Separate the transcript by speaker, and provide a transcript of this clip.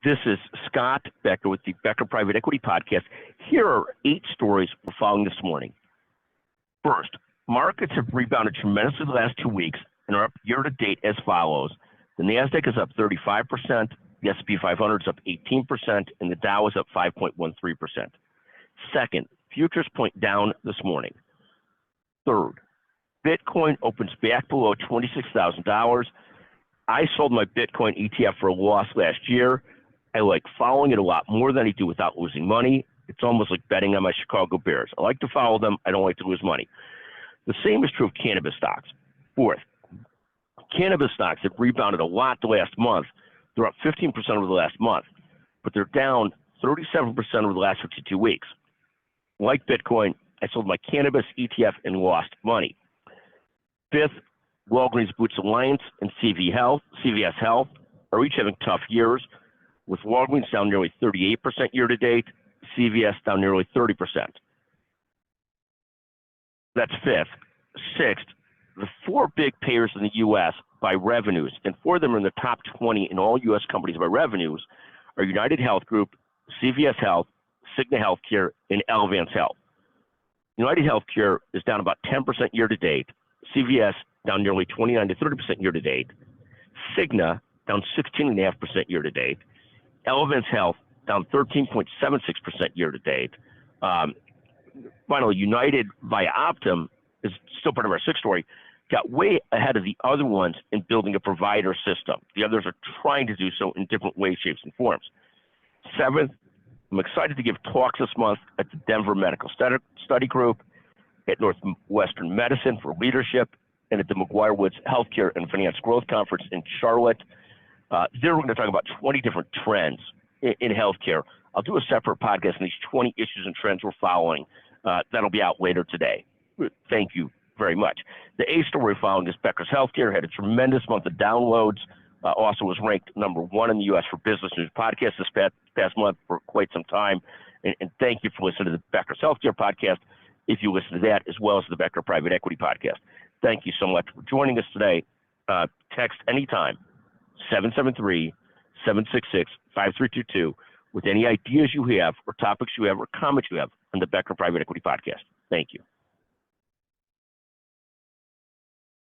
Speaker 1: This is Scott Becker with the Becker Private Equity Podcast. Here are 8 stories we're following this morning. First, markets have rebounded tremendously the last 2 weeks and are up year-to-date as follows. The NASDAQ is up 35%, the S&P 500 is up 18%, and the Dow is up 5.13%. Second, futures point down this morning. Third, Bitcoin opens back below $26,000. I sold my Bitcoin ETF for a loss last year. I like following it a lot more than I do without losing money. It's almost like betting on my Chicago Bears. I like to follow them. I don't like to lose money. The same is true of cannabis stocks. Fourth, cannabis stocks have rebounded a lot the last month. They're up 15% over the last month, but they're down 37% over the last 52 weeks. Like Bitcoin, I sold my cannabis ETF and lost money. Fifth, Walgreens Boots Alliance and CVS Health are each having tough years, with Walgreens down nearly 38% year-to-date, CVS down nearly 30%. That's fifth. Sixth, the 4 big payers in the U.S. by revenues, and 4 of them are in the top 20 in all U.S. companies by revenues, are United Health Group, CVS Health, Cigna Healthcare, and Elevance Health. United Healthcare is down about 10% year-to-date, CVS down nearly 29 to 30% year-to-date, Cigna down 16.5% year-to-date, Elevance Health down 13.76% year-to-date. Finally, United via Optum is still part of our 6th story, got way ahead of the other ones in building a provider system. The others are trying to do so in different ways, shapes, and forms. 7th, I'm excited to give talks this month at the Denver Medical Study Group, at Northwestern Medicine for Leadership, and at the McGuire Woods Healthcare and Finance Growth Conference in Charlotte. There we're going to talk about 20 different trends in healthcare. I'll do a separate podcast on these 20 issues and trends we're following. That'll be out later today. Thank you very much. The A story following is Becker's Healthcare had a tremendous month of downloads. Also was ranked number 1 in the U.S. for Business News Podcast this past month for quite some time. And thank you for listening to the Becker's Healthcare Podcast, if you listen to that, as well as the Becker Private Equity Podcast. Thank you so much for joining us today. Text anytime, 773-766-5322, with any ideas you have or topics you have or comments you have on the Becker Private Equity Podcast. Thank you.